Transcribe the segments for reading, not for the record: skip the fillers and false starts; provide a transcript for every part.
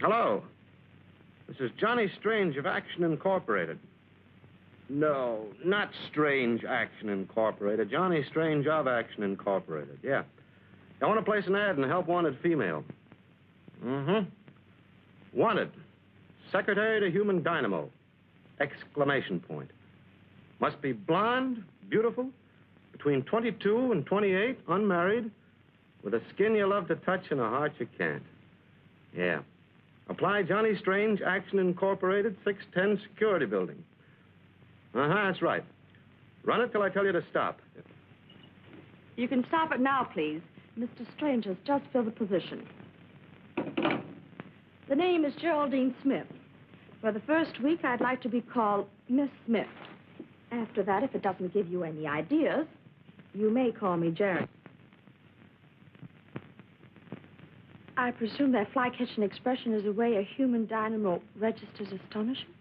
Hello. This is Johnny Strange of Action Incorporated. No, not Strange Action Incorporated. Johnny Strange of Action Incorporated, yeah. I want to place an ad in Help Wanted Female. Wanted. Secretary to Human Dynamo. Exclamation point. Must be blonde, beautiful, between 22 and 28, unmarried, with a skin you love to touch and a heart you can't. Yeah. Apply Johnny Strange, Action Incorporated, 610 Security Building. That's right. Run it till I tell you to stop. You can stop it now, please. Mr. Strange has just filled the position. The name is Geraldine Smith. For the first week, I'd like to be called Miss Smith. After that, if it doesn't give you any ideas, you may call me Jerry. I presume that fly-catching expression is the way a human dynamo registers astonishment?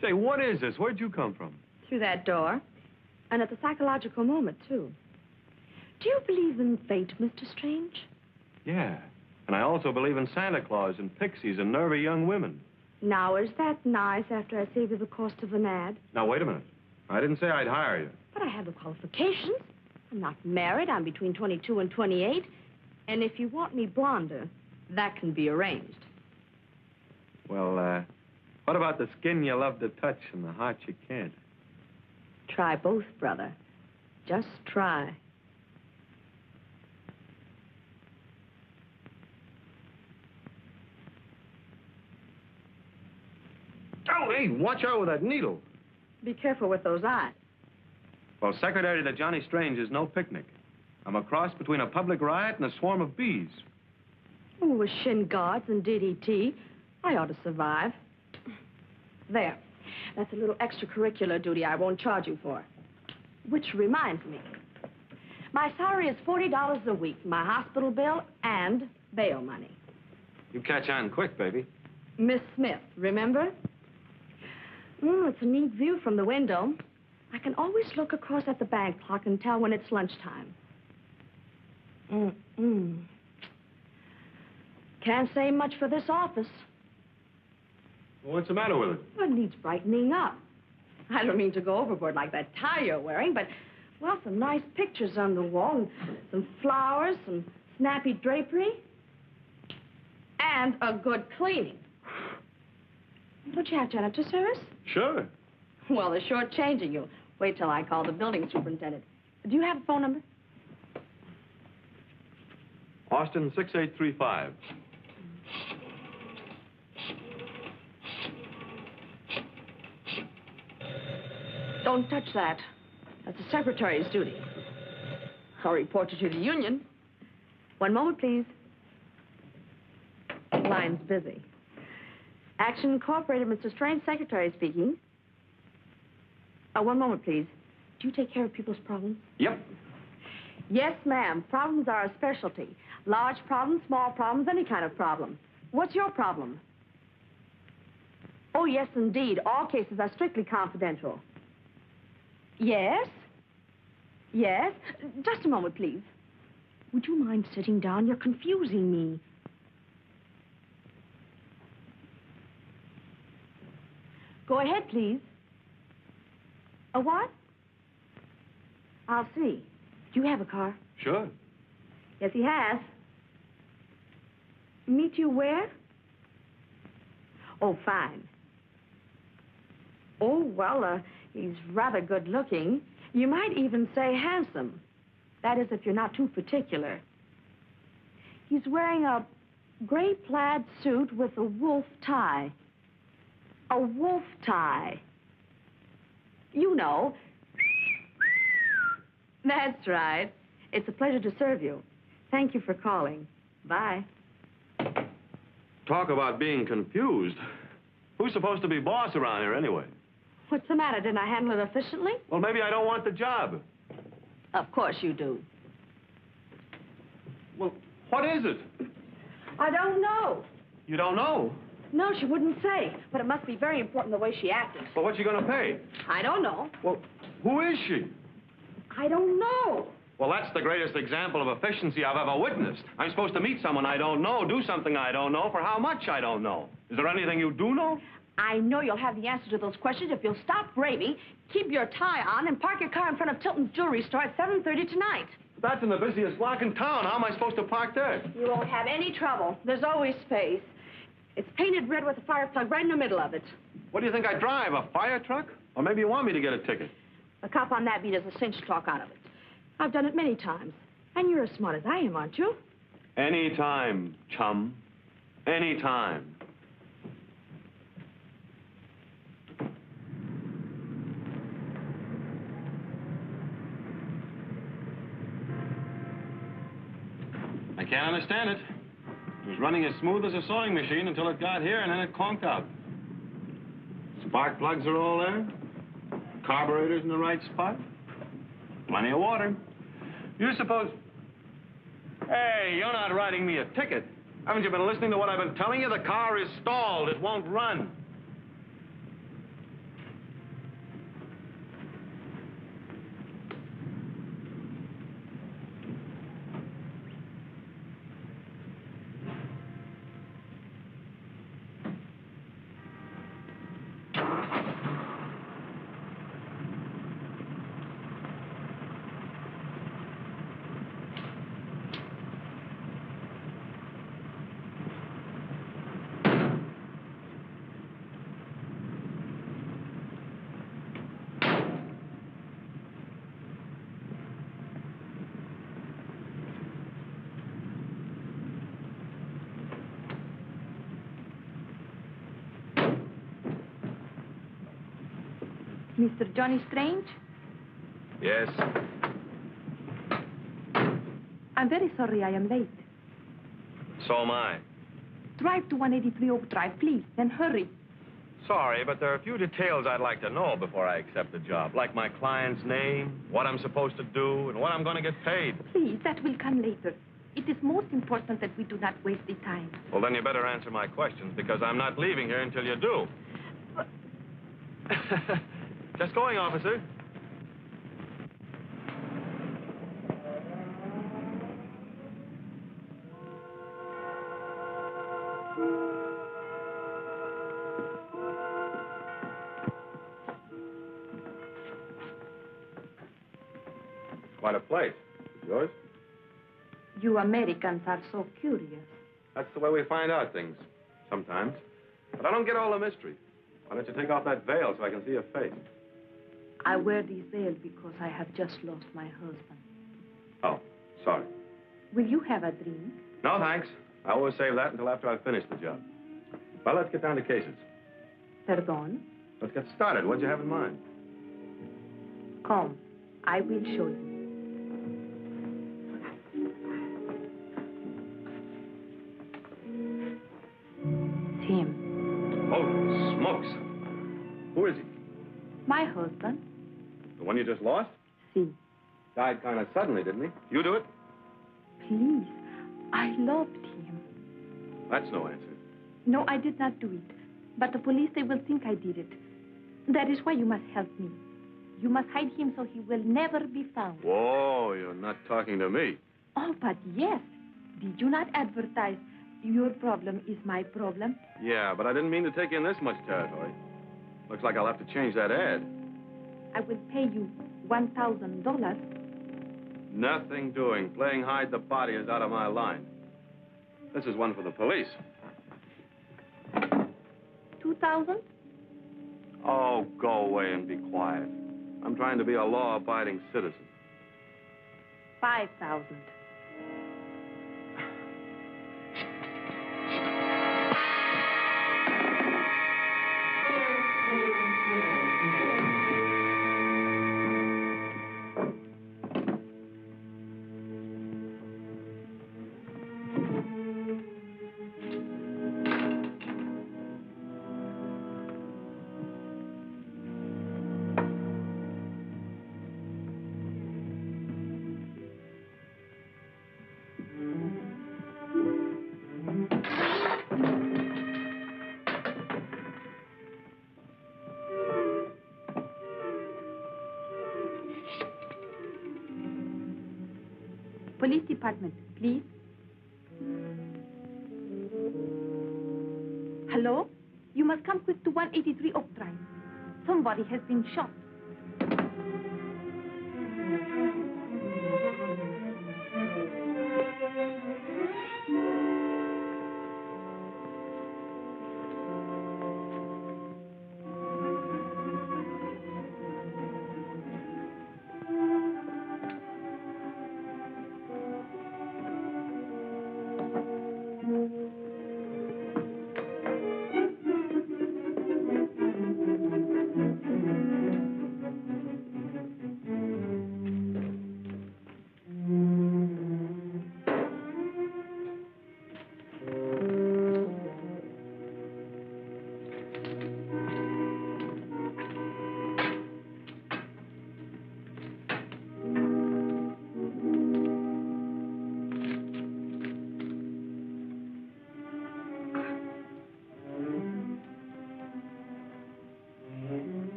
Say, what is this? Where'd you come from? Through that door. And at the psychological moment, too. Do you believe in fate, Mr. Strange? Yeah. And I also believe in Santa Claus and pixies and nervy young women. Now, is that nice after I saved you the cost of an ad? Now, wait a minute. I didn't say I'd hire you. But I have the qualifications. I'm not married. I'm between 22 and 28. And if you want me blonder, that can be arranged. Well, what about the skin you love to touch and the heart you can't? Try both, brother. Just try. Oh, hey, watch out with that needle. Be careful with those eyes. Well, Secretary to Johnny Strange is no picnic. I'm a cross between a public riot and a swarm of bees. Oh, with shin guards and DDT, I ought to survive. There. That's a little extracurricular duty I won't charge you for. Which reminds me. My salary is $40 a week, my hospital bill, and bail money. You catch on quick, baby. Miss Smith, remember? It's a neat view from the window. I can always look across at the bank clock and tell when it's lunchtime. Can't say much for this office. Well, what's the matter with it? Well, it needs brightening up. I don't mean to go overboard like that tie you're wearing, but, well, some nice pictures on the wall, and some flowers, some snappy drapery, and a good cleaning. Would you have janitor service? Sure. Well, they're shortchanging you. Wait till I call the building superintendent. Do you have a phone number? Austin 6835. Don't touch that. That's the secretary's duty. I'll report you to the union. One moment, please. Line's busy. Action Incorporated, Mr. Strange, secretary speaking. One moment, please. Do you take care of people's problems? Yep. Yes, ma'am. Problems are a specialty. Large problems, small problems, any kind of problem. What's your problem? Oh, yes, indeed. All cases are strictly confidential. Yes? Yes? Just a moment, please. Would you mind sitting down? You're confusing me. Go ahead, please. A what? I'll see. Do you have a car? Sure. Yes, he has. Meet you where? Oh, fine. Oh, well, he's rather good looking. You might even say handsome. That is, if you're not too particular. He's wearing a gray plaid suit with a wolf tie. A wolf tie. You know. That's right. It's a pleasure to serve you. Thank you for calling. Bye. Talk about being confused. Who's supposed to be boss around here anyway? What's the matter? Didn't I handle it efficiently? Well, maybe I don't want the job. Of course you do. Well, what is it? I don't know. You don't know? No, she wouldn't say. But it must be very important the way she acted. Well, what's she gonna pay? I don't know. Well, who is she? I don't know. Well, that's the greatest example of efficiency I've ever witnessed. I'm supposed to meet someone I don't know, do something I don't know, for how much I don't know. Is there anything you do know? I know you'll have the answer to those questions if you'll stop raving, keep your tie on, and park your car in front of Tilton's jewelry store at 7:30 tonight. That's in the busiest block in town. How am I supposed to park there? You won't have any trouble. There's always space. It's painted red with a fire plug right in the middle of it. What do you think I drive, a fire truck? Or maybe you want me to get a ticket? The cop on that beat has a cinch talk out of it. I've done it many times. And you're as smart as I am, aren't you? Anytime, chum. Anytime. I can't understand it. It was running as smooth as a sewing machine until it got here, and then it conked out. Spark plugs are all there. Carburetor's in the right spot. Plenty of water. You suppose... Hey, you're not writing me a ticket. Haven't you been listening to what I've been telling you? The car is stalled. It won't run. Mr. Johnny Strange? Yes. I'm very sorry I am late. So am I. Drive to 183 Oak Drive, please, and hurry. Sorry, but there are a few details I'd like to know before I accept the job. Like my client's name, what I'm supposed to do, and what I'm going to get paid. Please, that will come later. It is most important that we do not waste the time. Well, then you better answer my questions, because I'm not leaving here until you do. But... Just going, officer. Quite a place. Yours? You Americans are so curious. That's the way we find out things, sometimes. But I don't get all the mystery. Why don't you take off that veil so I can see your face? I wear this veil because I have just lost my husband. Oh, sorry. Will you have a drink? No, thanks. I always save that until after I've finished the job. Well, let's get down to cases. Pardon? Let's get started. What'd you have in mind? Come, I will show you. Tim. Oh, smokes. Who is he? My husband. The one you just lost? See. Died kind of suddenly, didn't he? You do it? Please. I loved him. That's no answer. No, I did not do it. But the police, they will think I did it. That is why you must help me. You must hide him so he will never be found. Whoa, you're not talking to me. Oh, but yes. Did you not advertise, your problem is my problem? Yeah, but I didn't mean to take you in this much territory. Looks like I'll have to change that ad. I will pay you $1,000. Nothing doing. Playing hide the body is out of my line. This is one for the police. 2,000? Oh, go away and be quiet. I'm trying to be a law-abiding citizen. 5,000. Police department, please. Hello? You must come quick to 183 Oak Drive. Somebody has been shot.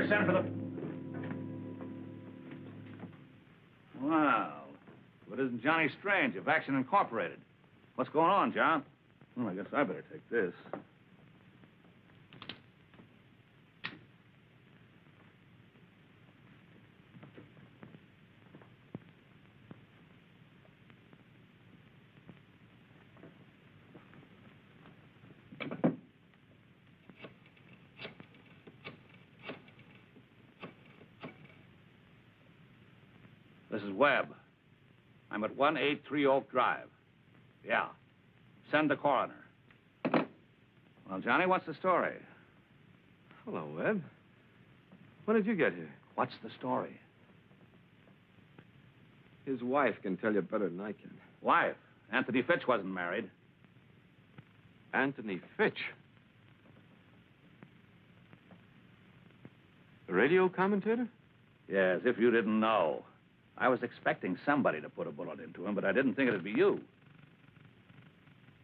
Send for the... Wow. Well, it isn't Johnny Strange of Action Incorporated. What's going on, John? Well, I guess I better take this. This is Webb. I'm at 183 Oak Drive. Yeah. Send the coroner. Well, Johnny, what's the story? Hello, Webb. When did you get here? What's the story? His wife can tell you better than I can. Wife? Anthony Fitch wasn't married. Anthony Fitch? The radio commentator? Yes, if you didn't know. I was expecting somebody to put a bullet into him, but I didn't think it'd be you.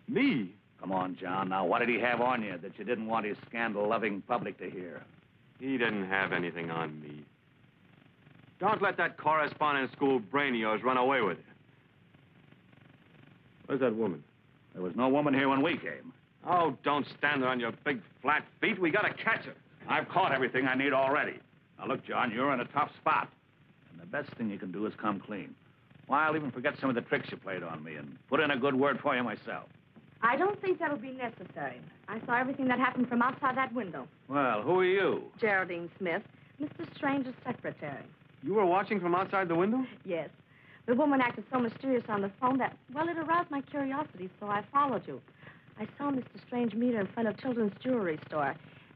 Me? Come on, John. Now, what did he have on you that you didn't want his scandal-loving public to hear? He didn't have anything on me. Don't let that correspondence school brain of yours run away with you. Where's that woman? There was no woman here when we came. Oh, don't stand there on your big flat feet. We gotta catch her. I've caught everything I need already. Now, look, John, you're in a tough spot. And the best thing you can do is come clean. Why, I'll even forget some of the tricks you played on me and put in a good word for you myself. I don't think that'll be necessary. I saw everything that happened from outside that window. Well, who are you? Geraldine Smith, Mr. Strange's secretary. You were watching from outside the window? Yes. The woman acted so mysterious on the phone that, well, it aroused my curiosity, so I followed you. I saw Mr. Strange meet her in front of Children's Jewelry Store.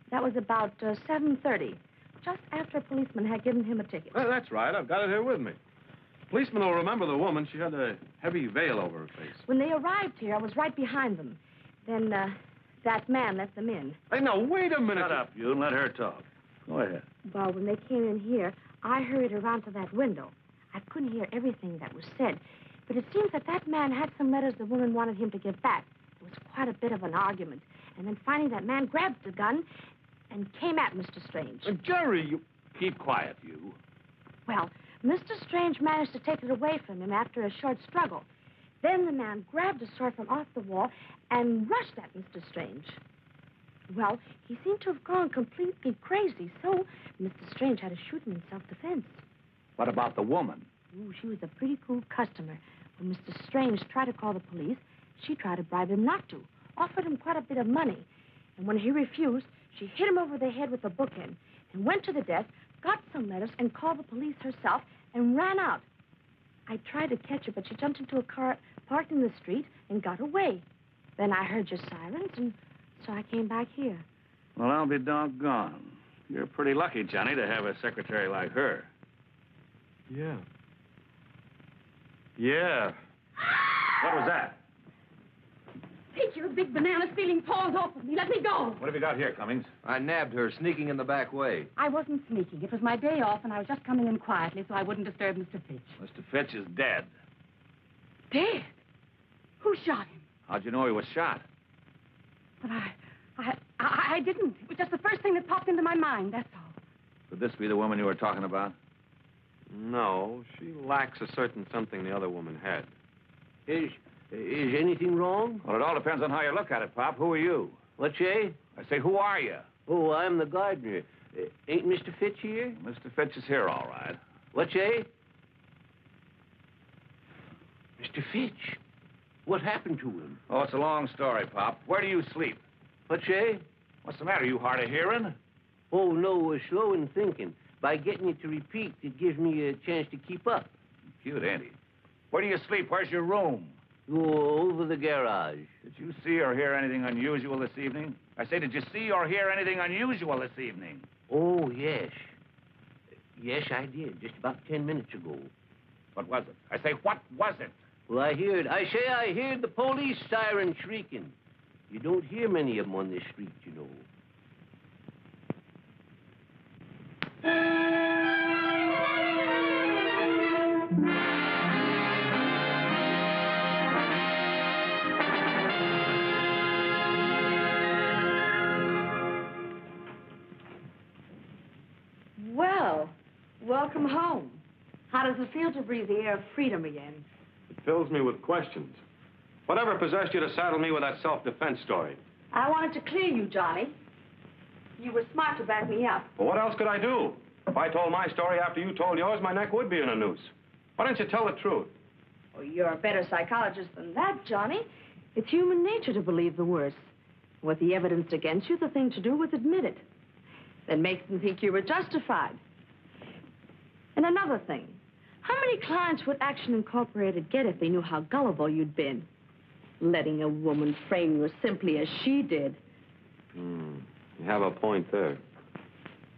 That was about 7:30, just after a policeman had given him a ticket. Well, that's right. I've got it here with me. Policeman will remember the woman. She had a heavy veil over her face. When they arrived here, I was right behind them. Then, that man let them in. Hey, now, wait a minute. Shut up, you, and let her talk. Go ahead. Well, when they came in here, I hurried around to that window. I couldn't hear everything that was said, but it seems that that man had some letters the woman wanted him to give back. There was quite a bit of an argument. And then finally that man grabbed the gun and came at Mr. Strange. Jerry, you... Keep quiet, you. Well, Mr. Strange managed to take it away from him after a short struggle. Then the man grabbed a sword from off the wall and rushed at Mr. Strange. Well, he seemed to have gone completely crazy, so Mr. Strange had to shoot him in self-defense. What about the woman? Ooh, she was a pretty cool customer. When Mr. Strange tried to call the police, she tried to bribe him not to, offered him quite a bit of money. And when he refused, she hit him over the head with a bookend and went to the desk, got some letters, and called the police herself and ran out. I tried to catch her, but she jumped into a car parked in the street and got away. Then I heard your sirens, and so I came back here. Well, I'll be doggone. You're pretty lucky, Johnny, to have a secretary like her. Yeah. Yeah. What was that? Take your big banana stealing paws off of me. Let me go. What have you got here, Cummings? I nabbed her sneaking in the back way. I wasn't sneaking. It was my day off, and I was just coming in quietly so I wouldn't disturb Mr. Fitch. Mr. Fitch is dead. Dead? Who shot him? How'd you know he was shot? But I didn't. It was just the first thing that popped into my mind, that's all. Could this be the woman you were talking about? No, she lacks a certain something the other woman had. Is anything wrong? Well, it all depends on how you look at it, Pop. Who are you? What, say? I say, who are you? Oh, I'm the gardener. Ain't Mr. Fitch here? Mr. Fitch is here, all right. What, say? Mr. Fitch? What happened to him? Oh, it's a long story, Pop. Where do you sleep? What, say? What's the matter? You hard of hearing? Oh, no, we're slow in thinking. By getting you to repeat, it gives me a chance to keep up. Cute, ain't he? Where do you sleep? Where's your room? Oh, over the garage. Did you see or hear anything unusual this evening? I say, did you see or hear anything unusual this evening? Oh, yes. Yes, I did, just about 10 minutes ago. What was it? I say, what was it? Well, I heard the police siren shrieking. You don't hear many of them on this street, you know. Well, welcome home. How does it feel to breathe the air of freedom again? It fills me with questions. Whatever possessed you to saddle me with that self-defense story? I wanted to clear you, Johnny. You were smart to back me up. Well, what else could I do? If I told my story after you told yours, my neck would be in a noose. Why don't you tell the truth? Oh, you're a better psychologist than that, Johnny. It's human nature to believe the worst. With the evidence against you, the thing to do was admit it. Then make them think you were justified. And another thing, how many clients would Action Incorporated get if they knew how gullible you'd been? Letting a woman frame you as simply as she did. You have a point there.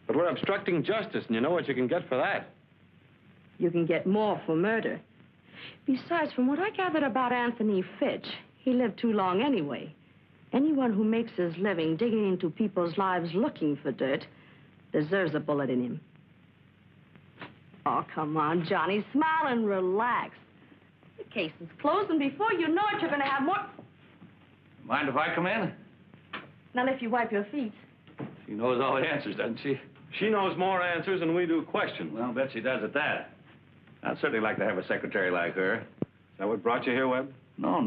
But we're obstructing justice, and you know what you can get for that. You can get more for murder. Besides, from what I gathered about Anthony Fitch, he lived too long anyway. Anyone who makes his living digging into people's lives looking for dirt deserves a bullet in him. Oh, come on, Johnny. Smile and relax. The case is closed, and before you know it, you're going to have more... Mind if I come in? Not if you wipe your feet. She knows all the answers, doesn't she? She knows more answers than we do questions. Well, I'll bet she does at that. I'd certainly like to have a secretary like her. Is that what brought you here, Webb? No.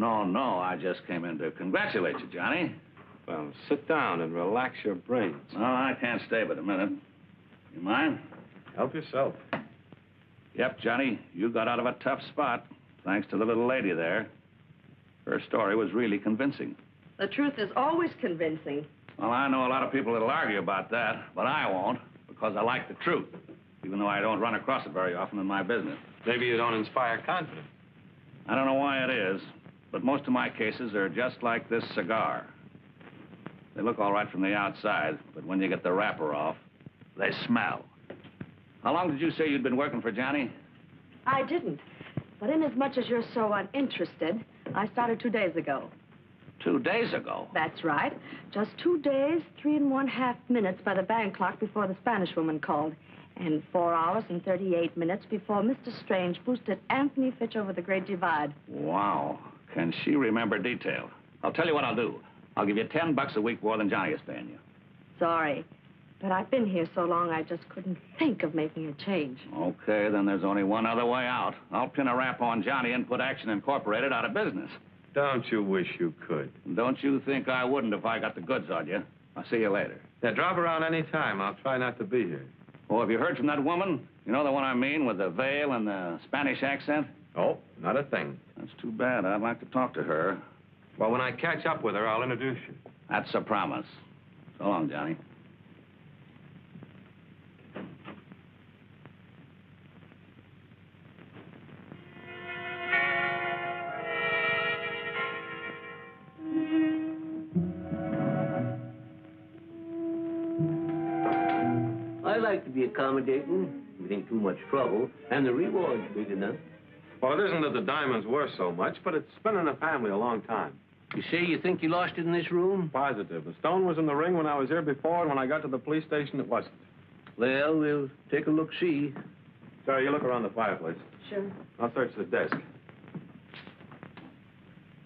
I just came in to congratulate you, Johnny. Well, sit down and relax your brains. Well, I can't stay but a minute. You mind? Help yourself. Yep, Johnny, you got out of a tough spot, thanks to the little lady there. Her story was really convincing. The truth is always convincing. Well, I know a lot of people that'll argue about that, but I won't, because I like the truth, even though I don't run across it very often in my business. Maybe you don't inspire confidence. I don't know why it is, but most of my cases are just like this cigar. They look all right from the outside, but when you get the wrapper off, they smell. How long did you say you'd been working for Johnny? I didn't. But inasmuch as you're so uninterested, I started 2 days ago. 2 days ago? That's right. Just 2 days, 3 1/2 minutes by the bank clock before the Spanish woman called. And 4 hours and 38 minutes before Mr. Strange boosted Anthony Fitch over the Great Divide. Wow. Can she remember detail? I'll tell you what I'll do. I'll give you $10 a week more than Johnny is paying you. Sorry. But I've been here so long, I just couldn't think of making a change. Okay, then there's only one other way out. I'll pin a rap on Johnny and put Action Incorporated out of business. Don't you wish you could? Don't you think I wouldn't if I got the goods on you? I'll see you later. Yeah, drop around any time. I'll try not to be here. Oh, have you heard from that woman? You know the one I mean, with the veil and the Spanish accent? Oh, not a thing. That's too bad. I'd like to talk to her. Well, when I catch up with her, I'll introduce you. That's a promise. So long, Johnny. I like to be accommodating. It ain't too much trouble, and the reward's big enough. Well, it isn't that the diamond's worth so much, but it's been in the family a long time. You say you think you lost it in this room? Positive. The stone was in the ring when I was here before, and when I got to the police station, it wasn't. Well, we'll take a look-see. Sarah, you look around the fireplace. Sure. I'll search the desk.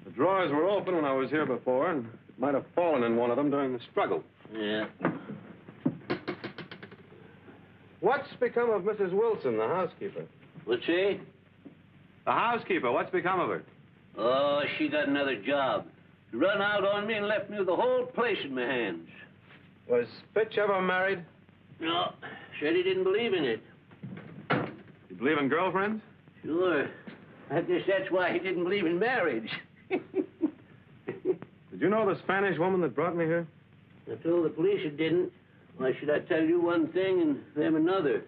The drawers were open when I was here before, and it might have fallen in one of them during the struggle. Yeah. What's become of Mrs. Wilson, the housekeeper? What's that? The housekeeper, what's become of her? Oh, she got another job. She run out on me and left me with the whole place in my hands. Was Fitch ever married? No, said he didn't believe in it. You believe in girlfriends? Sure. I guess that's why he didn't believe in marriage. Did you know the Spanish woman that brought me here? I told the police it didn't. Why should I tell you one thing and them another?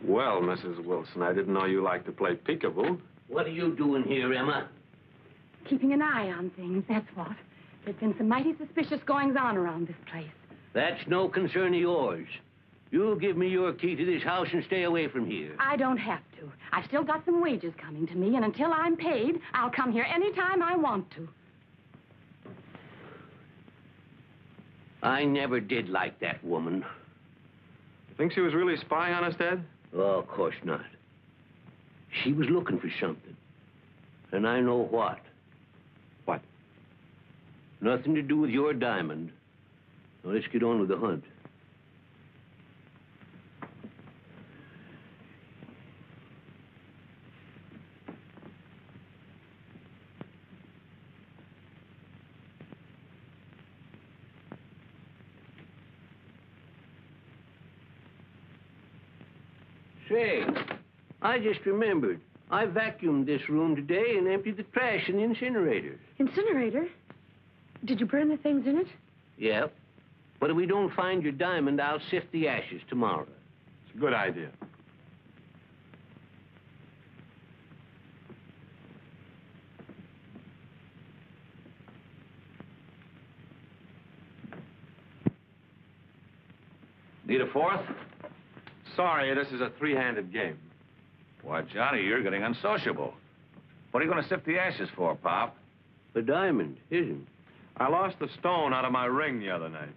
Well, Mrs. Wilson, I didn't know you liked to play peekaboo. What are you doing here, Emma? Keeping an eye on things, that's what. There's been some mighty suspicious goings-on around this place. That's no concern of yours. You give me your key to this house and stay away from here. I don't have to. I've still got some wages coming to me, and until I'm paid, I'll come here any time I want to. I never did like that woman. You think she was really spying on us, Dad? Oh, of course not. She was looking for something. And I know what. What? Nothing to do with your diamond. Now, let's get on with the hunt. Say, I just remembered. I vacuumed this room today and emptied the trash in the incinerator. Incinerator? Did you burn the things in it? Yep. But if we don't find your diamond, I'll sift the ashes tomorrow. It's a good idea. Need a fourth? Sorry, this is a three-handed game. Why, Johnny, you're getting unsociable. What are you going to sift the ashes for, Pop? The diamond, isn't? I lost the stone out of my ring the other night.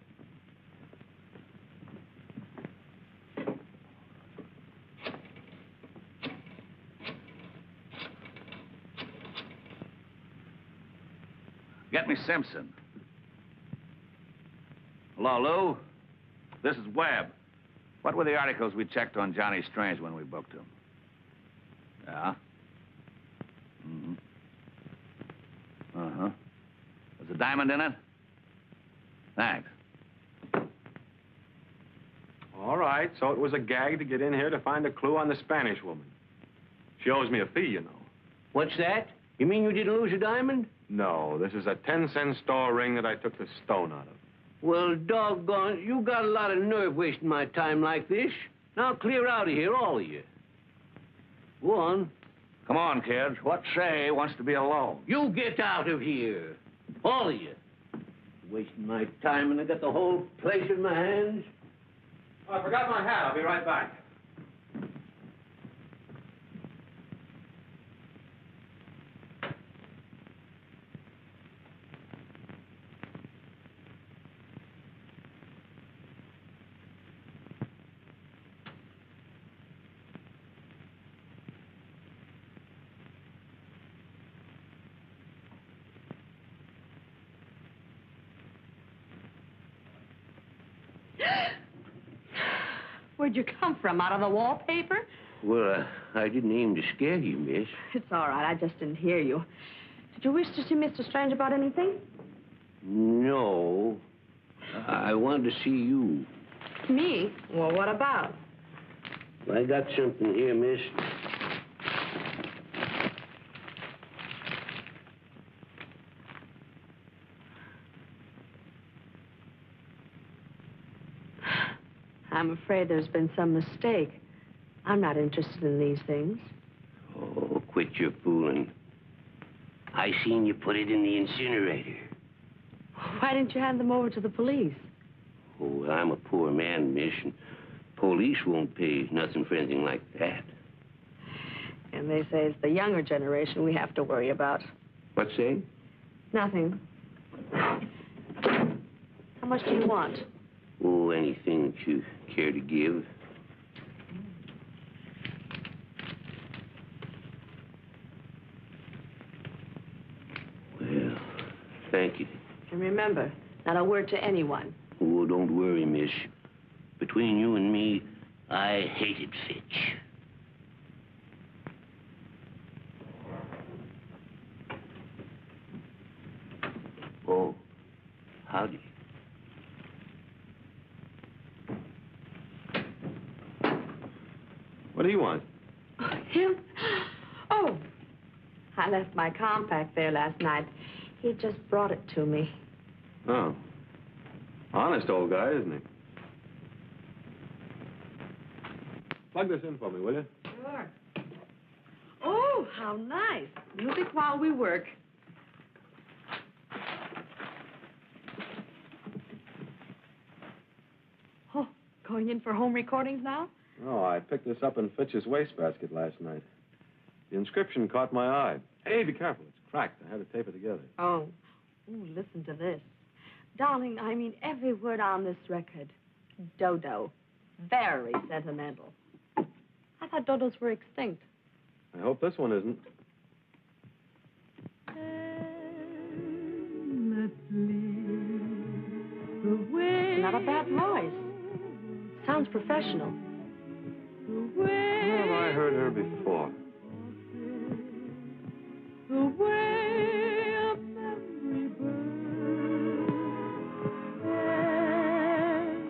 Get me Simpson. Hello, Lou? This is Webb. What were the articles we checked on Johnny Strange when we booked him? Yeah? Mm-hmm. Uh-huh. Was a diamond in it? Thanks. All right, so it was a gag to get in here to find a clue on the Spanish woman. She owes me a fee, you know. What's that? You mean you didn't lose a diamond? No, this is a 10-cent store ring that I took the stone out of. Well, doggone, you got a lot of nerve wasting my time like this. Now clear out of here, all of you. Go on. Come on, kids. What say wants to be alone? You get out of here. All of you. Wasting my time and I got the whole place in my hands. Oh, I forgot my hat. I'll be right back. Where'd you come from? Out of the wallpaper? Well, I didn't aim to scare you, miss. It's all right. I just didn't hear you. Did you wish to see Mr. Strange about anything? No. I wanted to see you. Me? Well, what about? I got something here, miss. I'm afraid there's been some mistake. I'm not interested in these things. Oh, quit your fooling. I seen you put it in the incinerator. Why didn't you hand them over to the police? Oh, well, I'm a poor man, miss, and police won't pay nothing for anything like that. And they say it's the younger generation we have to worry about. What say? Nothing. How much do you want? Oh, anything that you care to give. Well, thank you. And remember, not a word to anyone. Oh, don't worry, miss. Between you and me, I hated Fitch. Oh, howdy. What do you want? Him? Oh, I left my compact there last night. He just brought it to me. Oh. Honest old guy, isn't he? Plug this in for me, will you? Sure. Oh, how nice. Music while we work. Oh, going in for home recordings now? Oh, I picked this up in Fitch's wastebasket last night. The inscription caught my eye. Hey, be careful. It's cracked. I had to tape it together. Oh. Ooh, listen to this. Darling, I mean every word on this record. Dodo. Very sentimental. I thought dodos were extinct. I hope this one isn't. Not a bad voice. Sounds professional. Where have I heard her before?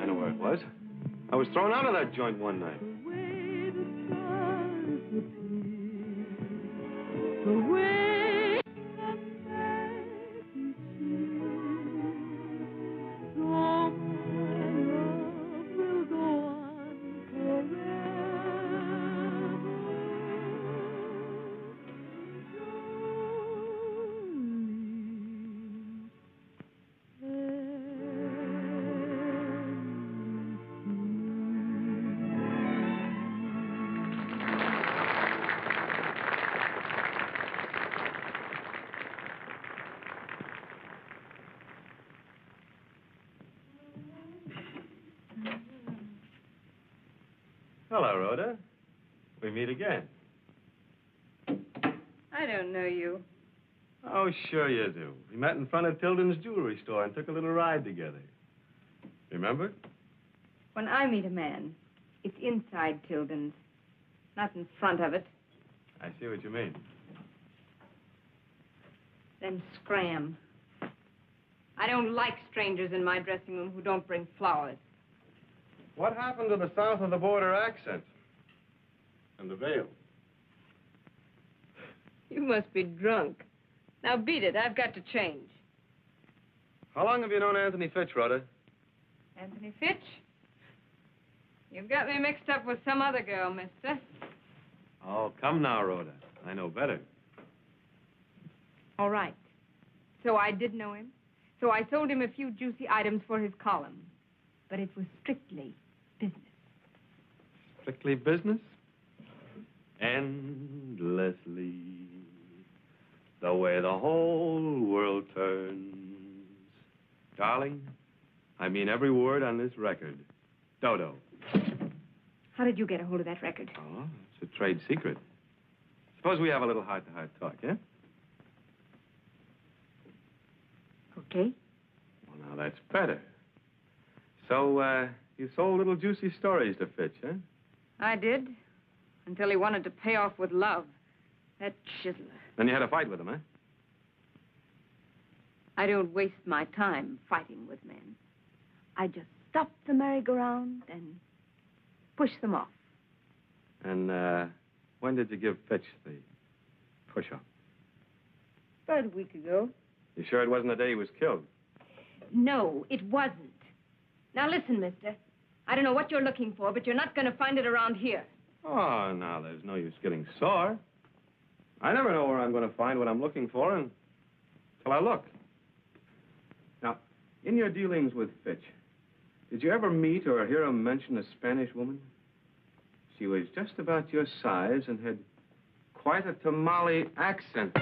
I know where it was. I was thrown out of that joint one night. Hello, Rhoda. We meet again. I don't know you. Oh, sure you do. We met in front of Tilden's jewelry store and took a little ride together. Remember? When I meet a man, it's inside Tilden's, not in front of it. I see what you mean. Then scram. I don't like strangers in my dressing room who don't bring flowers. What happened to the south of the border accent? And the veil? You must be drunk. Now beat it. I've got to change. How long have you known Anthony Fitch, Rhoda? Anthony Fitch? You've got me mixed up with some other girl, mister. Oh, come now, Rhoda. I know better. All right. So I did know him. So I sold him a few juicy items for his column. But it was strictly business. Strictly business? Endlessly. The way the whole world turns. Darling, I mean every word on this record. Dodo. How did you get a hold of that record? Oh, it's a trade secret. Suppose we have a little heart-to-heart talk, eh? Okay. Well, now that's better. So, you sold little juicy stories to Fitch, huh? I did. Until he wanted to pay off with love. That chiseler. Then you had a fight with him, huh? I don't waste my time fighting with men. I just stop the merry-go-round and push them off. And, when did you give Fitch the push-up? About a week ago. You sure it wasn't the day he was killed? No, it wasn't. Now listen, mister. I don't know what you're looking for, but you're not going to find it around here. Oh, now, there's no use getting sore. I never know where I'm going to find what I'm looking for until I look. Now, in your dealings with Fitch, did you ever meet or hear him mention a Spanish woman? She was just about your size and had quite a tamale accent.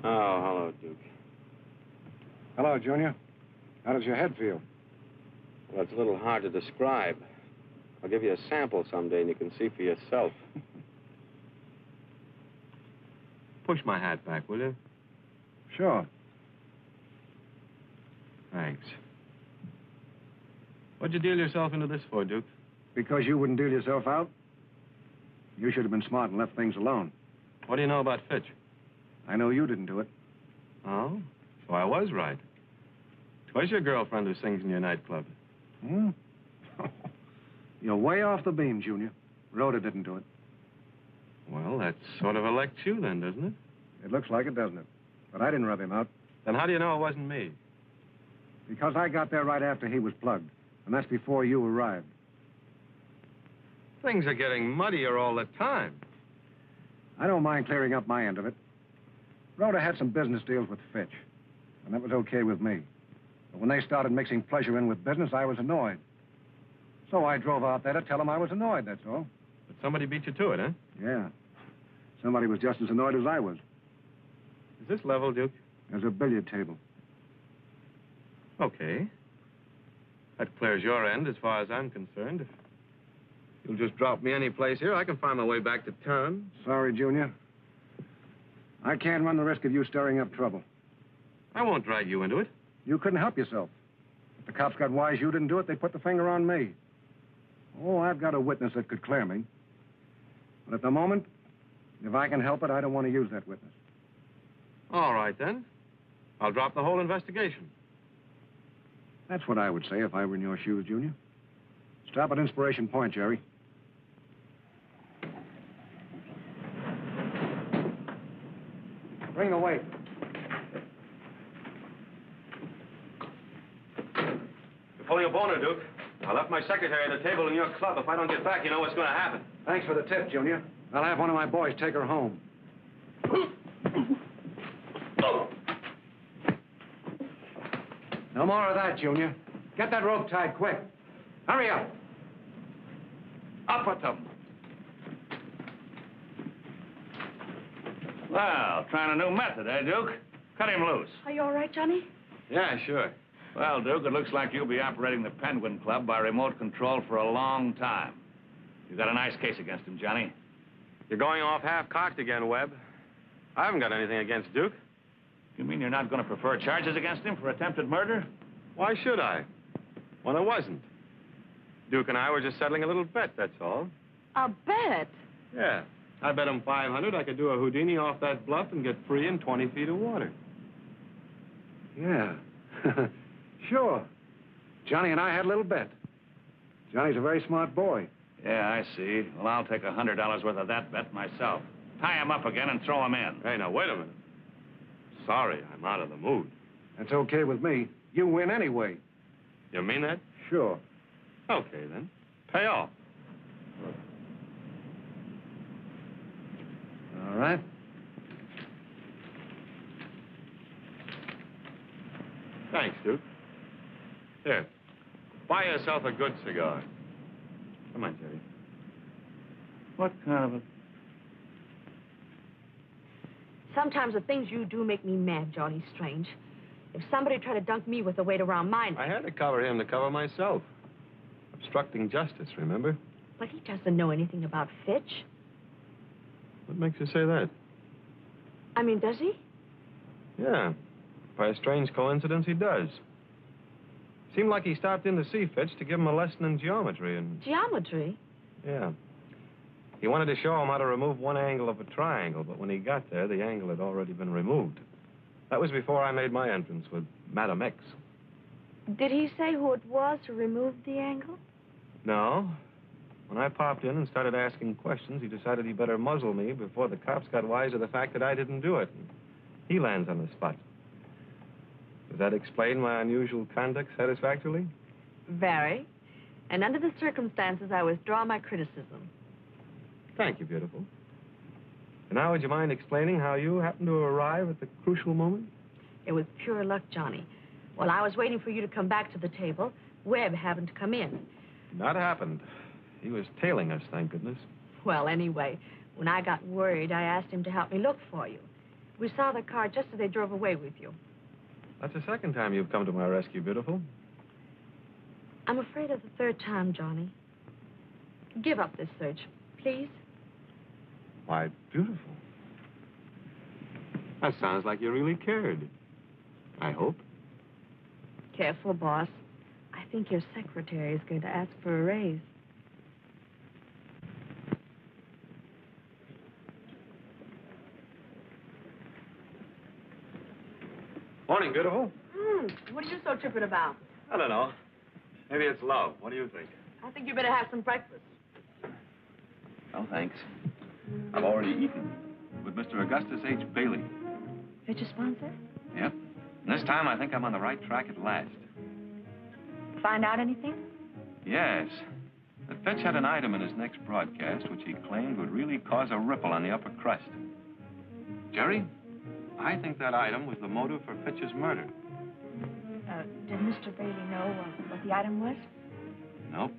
Oh, hello, Duke. Hello, Junior. How does your head feel? Well, it's a little hard to describe. I'll give you a sample someday and you can see for yourself. Push my hat back, will you? Sure. Thanks. What'd you deal yourself into this for, Duke? Because you wouldn't deal yourself out? You should have been smart and left things alone. What do you know about Fitch? I know you didn't do it. Oh? So I was right. 'Twas your girlfriend who sings in your nightclub. Hmm? You're way off the beam, Junior. Rhoda didn't do it. Well, that sort of elects you then, doesn't it? It looks like it, doesn't it? But I didn't rub him out. Then how do you know it wasn't me? Because I got there right after he was plugged. And that's before you arrived. Things are getting muddier all the time. I don't mind clearing up my end of it. Rhoda had some business deals with Fitch. And that was okay with me. But when they started mixing pleasure in with business, I was annoyed. So I drove out there to tell them I was annoyed, that's all. But somebody beat you to it, huh? Yeah. Somebody was just as annoyed as I was. Is this level, Duke? There's a billiard table. Okay. That clears your end as far as I'm concerned. If you'll just drop me any place here, I can find my way back to town. Sorry, Junior. I can't run the risk of you stirring up trouble. I won't drag you into it. You couldn't help yourself. If the cops got wise you didn't do it, they put the finger on me. Oh, I've got a witness that could clear me. But at the moment, if I can help it, I don't want to use that witness. All right, then. I'll drop the whole investigation. That's what I would say if I were in your shoes, Junior. Stop at Inspiration Point, Jerry. Bring the weight. You're pulling a boner, Duke. I left my secretary at the table in your club. If I don't get back, you know what's going to happen. Thanks for the tip, Junior. I'll have one of my boys take her home. No more of that, Junior. Get that rope tied quick. Hurry up. Up with them. Well, trying a new method, eh, Duke? Cut him loose. Are you all right, Johnny? Yeah, sure. Well, Duke, it looks like you'll be operating the Penguin Club by remote control for a long time. You've got a nice case against him, Johnny. You're going off half-cocked again, Webb. I haven't got anything against Duke. You mean you're not going to prefer charges against him for attempted murder? Why should I? Well, there wasn't. Duke and I were just settling a little bet, that's all. A bet? Yeah. I bet him 500 I could do a Houdini off that bluff and get free in 20 feet of water. Yeah. Sure. Johnny and I had a little bet. Johnny's a very smart boy. Yeah, I see. Well, I'll take $100 worth of that bet myself. Tie him up again and throw him in. Hey, now, wait a minute. Sorry, I'm out of the mood. That's okay with me. You win anyway. You mean that? Sure. Okay, then. Pay off. All right. Thanks, Duke. Here. Buy yourself a good cigar. Come on, Jerry. What kind of a... Sometimes the things you do make me mad, Johnny Strange. If somebody tried to dunk me with the weight around my neck... I had to cover him to cover myself. Obstructing justice, remember? But he doesn't know anything about Fitch. What makes you say that? I mean, does he? Yeah. By a strange coincidence, he does. Seemed like he stopped in to see Fitch to give him a lesson in geometry and... Geometry? Yeah. He wanted to show him how to remove one angle of a triangle, but when he got there, the angle had already been removed. That was before I made my entrance with Madam X. Did he say who it was who removed the angle? No. When I popped in and started asking questions, he decided he better muzzle me before the cops got wise to the fact that I didn't do it. He lands on the spot. Does that explain my unusual conduct satisfactorily? Very. And under the circumstances, I withdraw my criticism. Thank you, beautiful. And now, would you mind explaining how you happened to arrive at the crucial moment? It was pure luck, Johnny. While I was waiting for you to come back to the table, Webb happened to come in. Not happened. He was tailing us, thank goodness. Well, anyway, when I got worried, I asked him to help me look for you. We saw the car just as they drove away with you. That's the second time you've come to my rescue, beautiful. I'm afraid of the third time, Johnny. Give up this search, please. Why, beautiful. That sounds like you really cared. I hope. Careful, boss. I think your secretary is going to ask for a raise. Morning, beautiful. What are you so tripping about? I don't know. Maybe it's love. What do you think? I think you better have some breakfast. No, thanks. I've already eaten with Mr. Augustus H. Bailey. Fitch a sponsor? Yep. And this time, I think I'm on the right track at last. Find out anything? Yes. The Fitch had an item in his next broadcast which he claimed would really cause a ripple on the upper crust. Jerry, I think that item was the motive for Fitch's murder. Did Mr. Bailey know what the item was? Nope.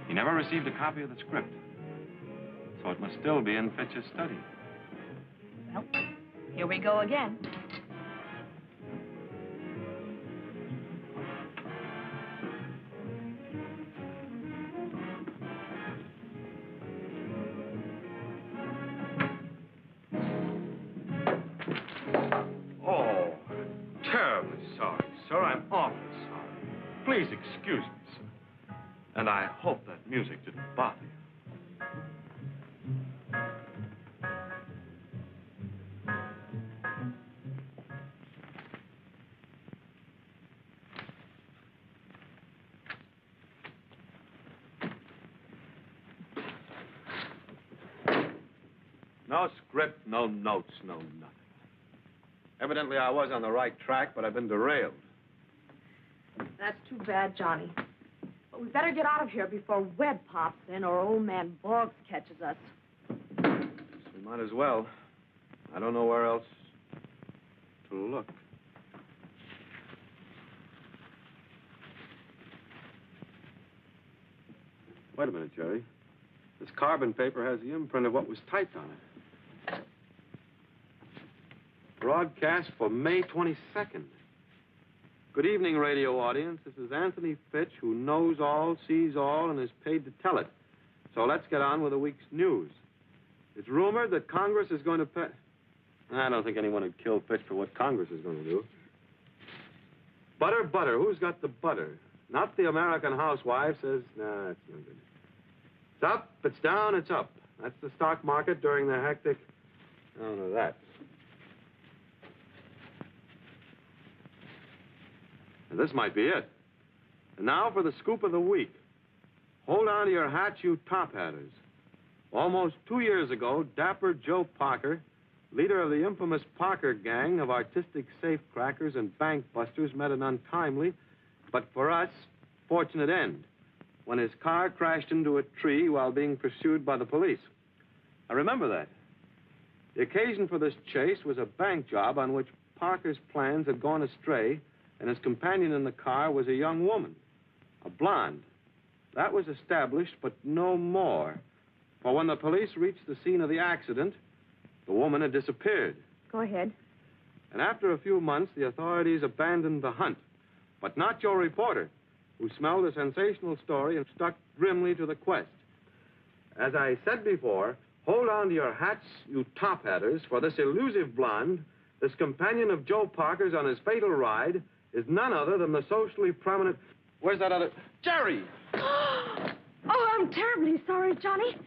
He never received a copy of the script. So it must still be in Fitch's study. Well, here we go again. Oh, terribly sorry, sir. I'm awfully sorry. Please excuse me, sir. And I hope that music didn't bother you. No script, no notes, no nothing. Evidently, I was on the right track, but I've been derailed. That's too bad, Johnny. But we better get out of here before Webb pops in or old man Boggs catches us. We might as well. I don't know where else to look. Wait a minute, Jerry. This carbon paper has the imprint of what was typed on it. Broadcast for May 22nd. Good evening, radio audience. This is Anthony Fitch, who knows all, sees all, and is paid to tell it. So let's get on with the week's news. It's rumored that Congress is going to pay... I don't think anyone would kill Fitch for what Congress is going to do. Butter, butter. Who's got the butter? Not the American housewife says, nah, that's no good. It's up, it's down, it's up. That's the stock market during the hectic... I don't know that. And this might be it. And now for the scoop of the week. Hold on to your hats, you top-hatters. Almost 2 years ago, Dapper Joe Parker, leader of the infamous Parker gang of artistic safecrackers and bank busters, met an untimely, but for us, fortunate end, when his car crashed into a tree while being pursued by the police. I remember that. The occasion for this chase was a bank job on which Parker's plans had gone astray, and his companion in the car was a young woman, a blonde. That was established, but no more. For when the police reached the scene of the accident, the woman had disappeared. Go ahead. And after a few months, the authorities abandoned the hunt. But not your reporter, who smelled a sensational story and stuck grimly to the quest. As I said before, hold on to your hats, you top-hatters, for this elusive blonde, this companion of Joe Parker's on his fatal ride, is none other than the socially prominent... Where's that other... Jerry! Oh, I'm terribly sorry, Johnny.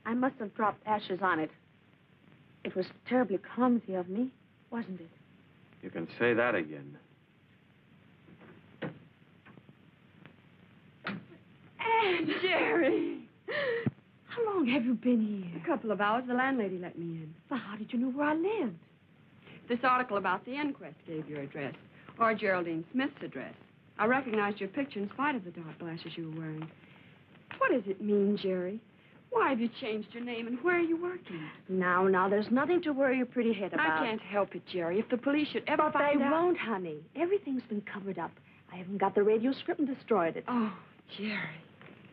I must have dropped ashes on it. It was terribly clumsy of me, wasn't it? You can say that again. Aunt Jerry! How long have you been here? A couple of hours. The landlady let me in. Well, how did you know where I lived? This article about the inquest gave your address, or Geraldine Smith's address. I recognized your picture in spite of the dark glasses you were wearing. What does it mean, Jerry? Why have you changed your name, and where are you working? Now, there's nothing to worry your pretty head about. I can't help it, Jerry. If the police should ever But find they out... won't, honey. Everything's been covered up. I haven't got the radio script and destroyed it. Oh, Jerry.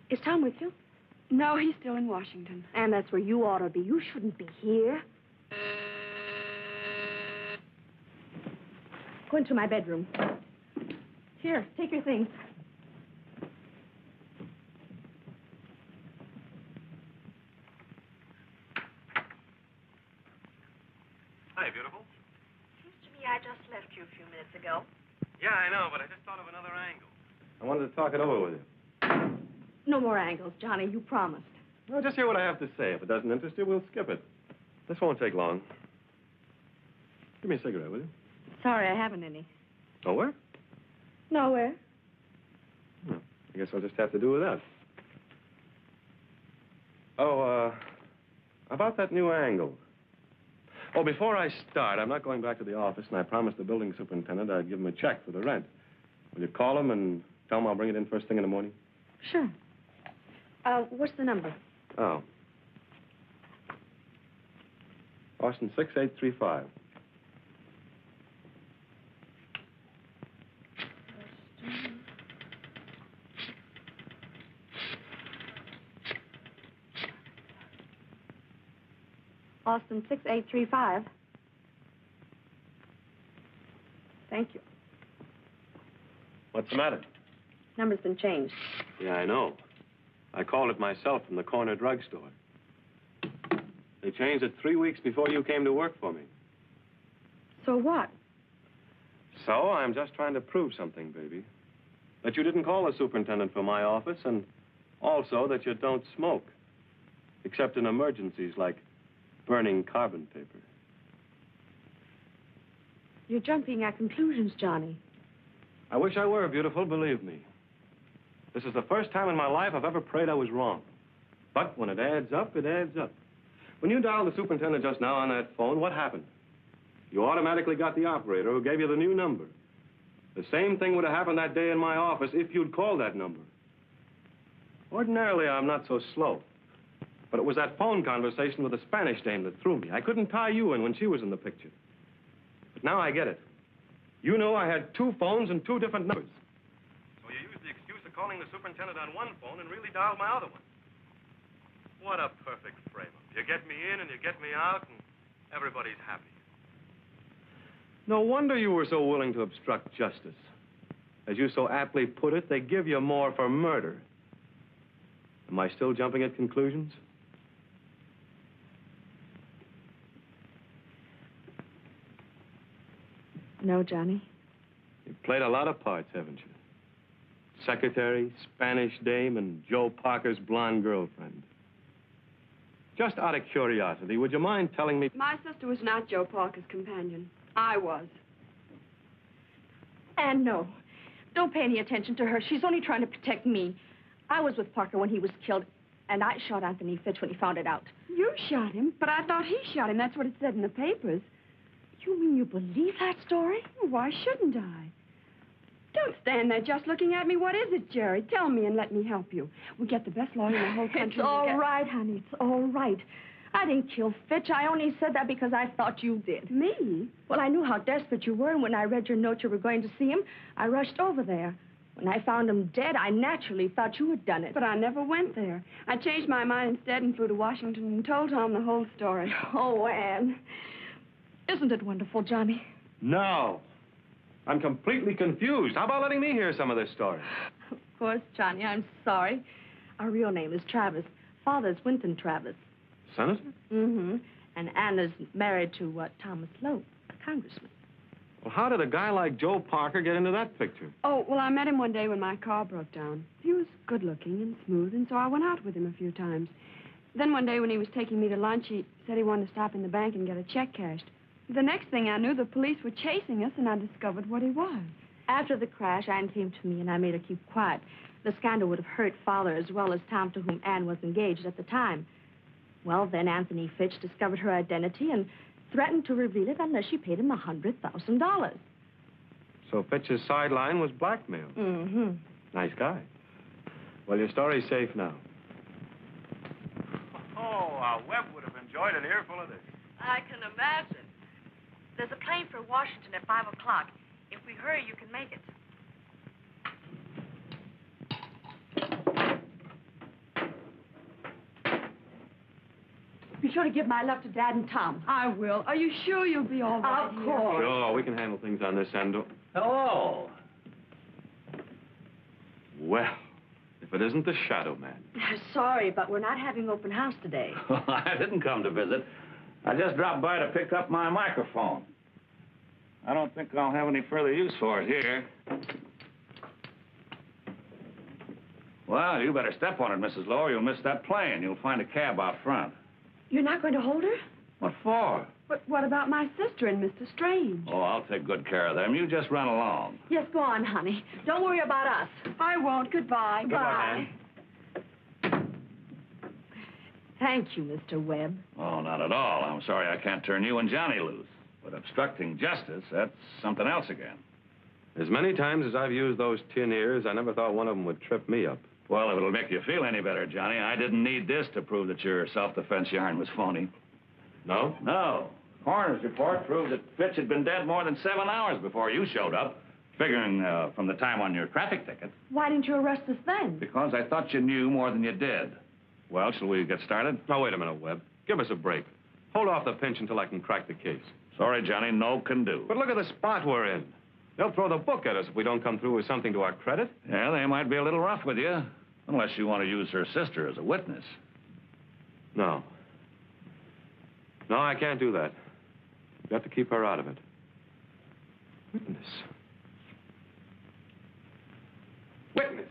Is Tom with you? No, he's still in Washington. And that's where you ought to be. You shouldn't be here. Go into my bedroom. Here, take your things. Hi, beautiful. Seems to me I just left you a few minutes ago. Yeah, I know, but I just thought of another angle. I wanted to talk it over with you. No more angles, Johnny. You promised. Well, just hear what I have to say. If it doesn't interest you, we'll skip it. This won't take long. Give me a cigarette, will you? Sorry, I haven't any. Nowhere? Nowhere. Well, I guess I'll just have to do with that. Oh, about that new angle. Oh, before I start, I'm not going back to the office, and I promised the building superintendent I'd give him a check for the rent. Will you call him and tell him I'll bring it in first thing in the morning? Sure. What's the number? Oh. Austin 6835. Austin 6835. Thank you. What's the matter? Number's been changed. Yeah, I know. I called it myself from the corner drugstore. They changed it 3 weeks before you came to work for me. So what? So I'm just trying to prove something, baby. That you didn't call the superintendent for my office, and also that you don't smoke. Except in emergencies like burning carbon paper. You're jumping at conclusions, Johnny. I wish I were, beautiful, believe me. This is the first time in my life I've ever prayed I was wrong. But when it adds up, it adds up. When you dialed the superintendent just now on that phone, what happened? You automatically got the operator who gave you the new number. The same thing would have happened that day in my office if you'd called that number. Ordinarily, I'm not so slow. But it was that phone conversation with the Spanish dame that threw me. I couldn't tie you in when she was in the picture. But now I get it. You know I had 2 phones and 2 different numbers. So you used the excuse of calling the superintendent on one phone and really dialed my other one. What a perfect frame-up. You get me in and you get me out and everybody's happy. No wonder you were so willing to obstruct justice. As you so aptly put it, they give you more for murder. Am I still jumping at conclusions? No, Johnny. You've played a lot of parts, haven't you? Secretary, Spanish dame, and Joe Parker's blonde girlfriend. Just out of curiosity, would you mind telling me... My sister was not Joe Parker's companion. I was. And no, don't pay any attention to her. She's only trying to protect me. I was with Parker when he was killed, and I shot Anthony Fitch when he found it out. You shot him? But I thought he shot him. That's what it said in the papers. You mean you believe that story? Why shouldn't I? Don't stand there just looking at me. What is it, Jerry? Tell me and let me help you. We'll get the best lawyer in the whole country. It's all right, honey. It's all right. I didn't kill Fitch. I only said that because I thought you did. Me? Well, I knew how desperate you were, and when I read your note you were going to see him, I rushed over there. When I found him dead, I naturally thought you had done it. But I never went there. I changed my mind instead and flew to Washington and told Tom the whole story. Oh, Anne. Isn't it wonderful, Johnny? No. I'm completely confused. How about letting me hear some of this story? Of course, Johnny. I'm sorry. Our real name is Travis. Father's Winton Travis. Senator? Mm-hmm. And Anna's married to Thomas Lowe, a congressman. Well, how did a guy like Joe Parker get into that picture? Oh, well, I met him one day when my car broke down. He was good-looking and smooth, and so I went out with him a few times. Then one day when he was taking me to lunch, he said he wanted to stop in the bank and get a check cashed. The next thing I knew, the police were chasing us, and I discovered what he was. After the crash, Anne came to me, and I made her keep quiet. The scandal would have hurt Father as well as Tom, to whom Anne was engaged at the time. Well, then Anthony Fitch discovered her identity and threatened to reveal it unless she paid him $100,000. So Fitch's sideline was blackmail. Mm-hmm. Nice guy. Well, your story's safe now. Oh, Webb would have enjoyed an earful of this. I can imagine. There's a plane for Washington at 5 o'clock. If we hurry, you can make it. Be sure to give my love to Dad and Tom. I will. Are you sure you'll be all right? Of course. Sure, we can handle things on this end. Hello. Well, if it isn't the Shadow Man. Sorry, but we're not having open house today. I didn't come to visit. I just dropped by to pick up my microphone. I don't think I'll have any further use for it here. Well, you better step on it, Mrs. Lowe, or you'll miss that plane. You'll find a cab out front. You're not going to hold her? What for? But what about my sister and Mr. Strange? Oh, I'll take good care of them. You just run along. Yes, go on, honey. Don't worry about us. I won't. Goodbye. Goodbye. Thank you, Mr. Webb. Oh, not at all. I'm sorry I can't turn you and Johnny loose. But obstructing justice, that's something else again. As many times as I've used those tin ears, I never thought one of them would trip me up. Well, if it'll make you feel any better, Johnny, I didn't need this to prove that your self-defense yarn was phony. No? No. Coroner's report proved that Fitch had been dead more than 7 hours before you showed up, figuring from the time on your traffic ticket. Why didn't you arrest us then? Because I thought you knew more than you did. Well, shall we get started? Now, wait a minute, Webb. Give us a break. Hold off the pinch until I can crack the case. Sorry, Johnny, no can do. But look at the spot we're in. They'll throw the book at us if we don't come through with something to our credit. Yeah, they might be a little rough with you, unless you want to use her sister as a witness. No. No, I can't do that. You've got to keep her out of it. Witness. Witness!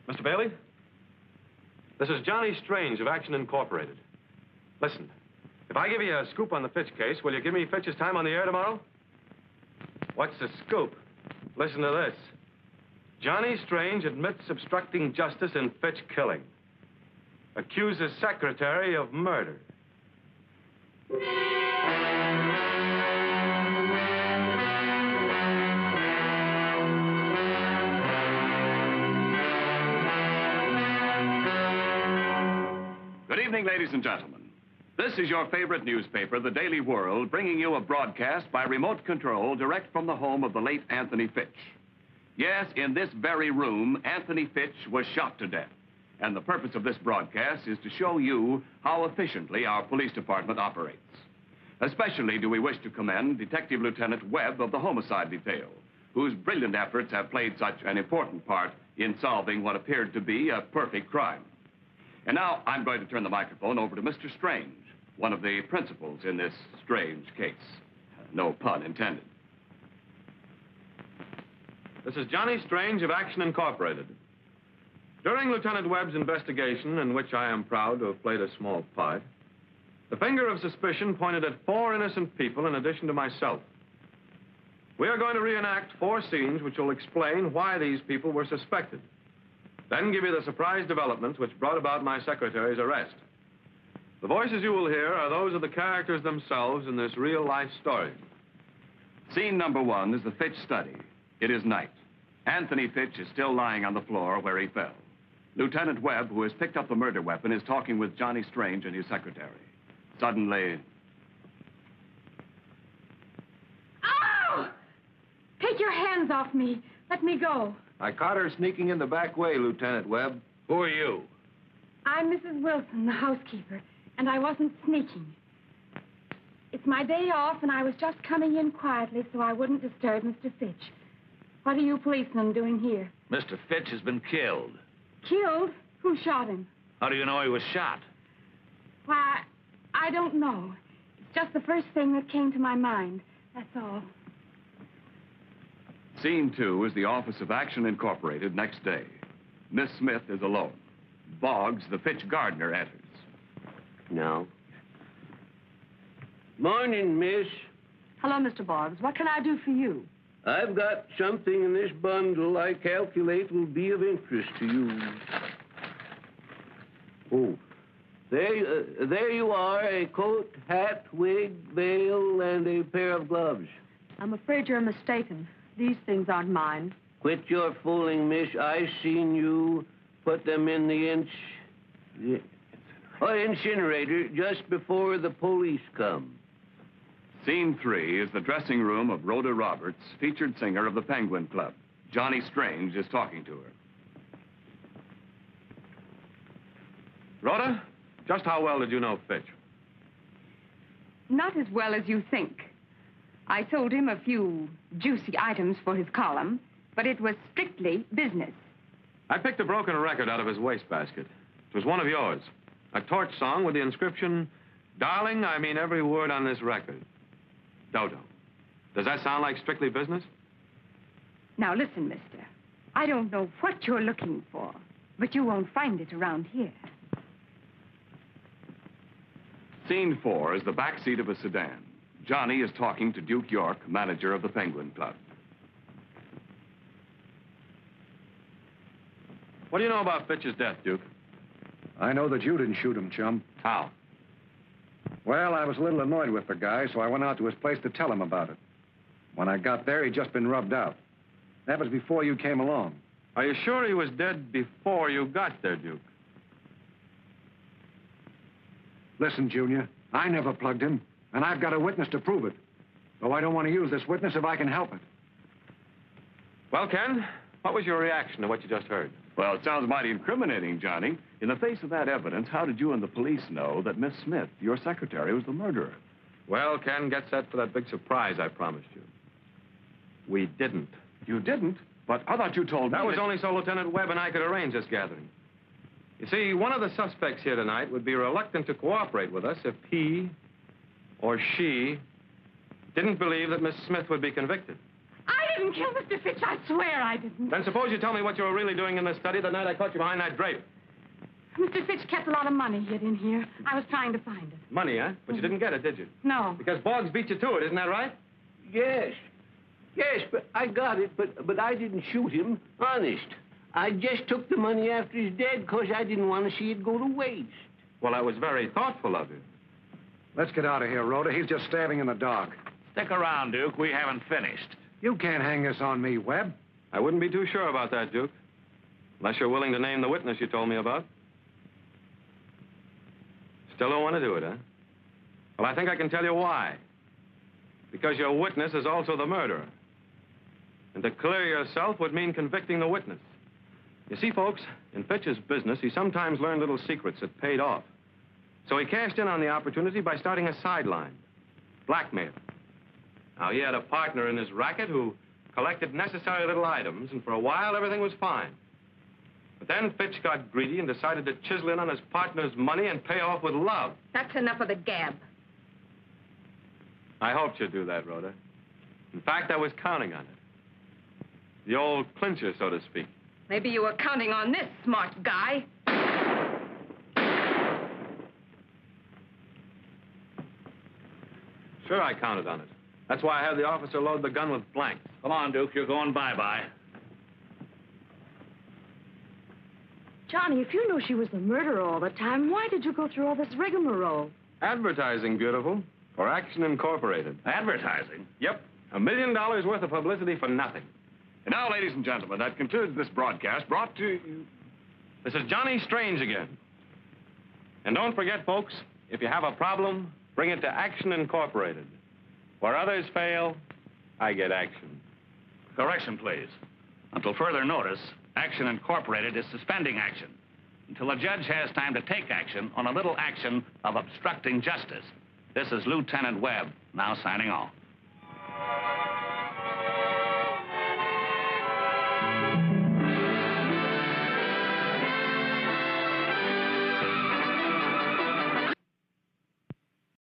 Mr. Bailey? This is Johnny Strange of Action Incorporated. Listen, if I give you a scoop on the Fitch case, will you give me Fitch's time on the air tomorrow? What's the scoop? Listen to this. Johnny Strange admits obstructing justice in Fitch killing. Accuses secretary of murder. Good evening, ladies and gentlemen. This is your favorite newspaper, The Daily World, bringing you a broadcast by remote control direct from the home of the late Anthony Fitch. Yes, in this very room, Anthony Fitch was shot to death. And the purpose of this broadcast is to show you how efficiently our police department operates. Especially do we wish to commend Detective Lieutenant Webb of the Homicide Detail, whose brilliant efforts have played such an important part in solving what appeared to be a perfect crime. And now I'm going to turn the microphone over to Mr. Strange, one of the principals in this strange case. No pun intended. This is Johnny Strange of Action Incorporated. During Lieutenant Webb's investigation, in which I am proud to have played a small part, the finger of suspicion pointed at 4 innocent people in addition to myself. We are going to reenact 4 scenes which will explain why these people were suspected. Then give you the surprise developments which brought about my secretary's arrest. The voices you will hear are those of the characters themselves in this real-life story. Scene number 1 is the Fitch study. It is night. Anthony Fitch is still lying on the floor where he fell. Lieutenant Webb, who has picked up the murder weapon, is talking with Johnny Strange and his secretary. Suddenly... Ow! Take your hands off me. Let me go. I caught her sneaking in the back way, Lieutenant Webb. Who are you? I'm Mrs. Wilson, the housekeeper, and I wasn't sneaking. It's my day off, and I was just coming in quietly so I wouldn't disturb Mr. Fitch. What are you policemen doing here? Mr. Fitch has been killed. Killed? Who shot him? How do you know he was shot? Why, I don't know. It's just the first thing that came to my mind. That's all. Scene 2 is the office of Action Incorporated next day. Miss Smith is alone. Boggs, the Fitch gardener, enters. No. Morning, miss. Hello, Mr. Boggs. What can I do for you? I've got something in this bundle I calculate will be of interest to you. Oh, there you are, a coat, hat, wig, veil, and a pair of gloves. I'm afraid you're mistaken. These things aren't mine. Quit your fooling, miss. I seen you put them in the incinerator just before the police come. Scene 3 is the dressing room of Rhoda Roberts, featured singer of the Penguin Club. Johnny Strange is talking to her. Rhoda, just how well did you know Fitch? Not as well as you think. I sold him a few juicy items for his column, but it was strictly business. I picked a broken record out of his wastebasket. It was one of yours. A torch song with the inscription, "Darling, I mean every word on this record. Dodo. Does that sound like strictly business?" Now listen, mister. I don't know what you're looking for, but you won't find it around here. Scene 4 is the back seat of a sedan. Johnny is talking to Duke York, manager of the Penguin Club. What do you know about Fitch's death, Duke? I know that you didn't shoot him, chum. How? Well, I was a little annoyed with the guy, so I went out to his place to tell him about it. When I got there, he'd just been rubbed out. That was before you came along. Are you sure he was dead before you got there, Duke? Listen, Junior, I never plugged him, and I've got a witness to prove it. Though I don't want to use this witness if I can help it. Well, Ken, what was your reaction to what you just heard? Well, it sounds mighty incriminating, Johnny. In the face of that evidence, how did you and the police know that Miss Smith, your secretary, was the murderer? Well, Ken, get set for that big surprise I promised you. We didn't. You didn't? But I thought you told me that was only so Lieutenant Webb and I could arrange this gathering. You see, one of the suspects here tonight would be reluctant to cooperate with us if he or she didn't believe that Miss Smith would be convicted. I didn't kill Mr. Fitch. I swear I didn't. Then suppose you tell me what you were really doing in this study the night I caught you behind that drape. Mr. Fitch kept a lot of money hid in here. I was trying to find it. Money, huh? But you didn't get it, did you? No. Because Boggs beat you to it, isn't that right? Yes. Yes, but I got it, but I didn't shoot him. Honest. I just took the money after he's dead because I didn't want to see it go to waste. Well, that was very thoughtful of you. Let's get out of here, Rhoda. He's just stabbing in the dark. Stick around, Duke. We haven't finished. You can't hang this on me, Webb. I wouldn't be too sure about that, Duke. Unless you're willing to name the witness you told me about. Still don't want to do it, huh? Well, I think I can tell you why. Because your witness is also the murderer. And to clear yourself would mean convicting the witness. You see, folks, in Fitch's business, he sometimes learned little secrets that paid off. So he cashed in on the opportunity by starting a sideline. Blackmail. Now, he had a partner in his racket who collected necessary little items, and for a while, everything was fine. But then Fitch got greedy and decided to chisel in on his partner's money and pay off with love. That's enough of the gab. I hoped you'd do that, Rhoda. In fact, I was counting on it. The old clincher, so to speak. Maybe you were counting on this, smart guy. Sure, I counted on it. That's why I had the officer load the gun with blanks. Come on, Duke. You're going bye-bye. Johnny, if you knew she was the murderer all the time, why did you go through all this rigmarole? Advertising, beautiful. For Action Incorporated. Advertising? Yep. $1 million worth of publicity for nothing. And now, ladies and gentlemen, that concludes this broadcast brought to you... This is Johnny Strange again. And don't forget, folks, if you have a problem, bring it to Action Incorporated. Where others fail, I get action. Correction, please. Until further notice, Action Incorporated is suspending action until a judge has time to take action on a little action of obstructing justice. This is Lieutenant Webb, now signing off.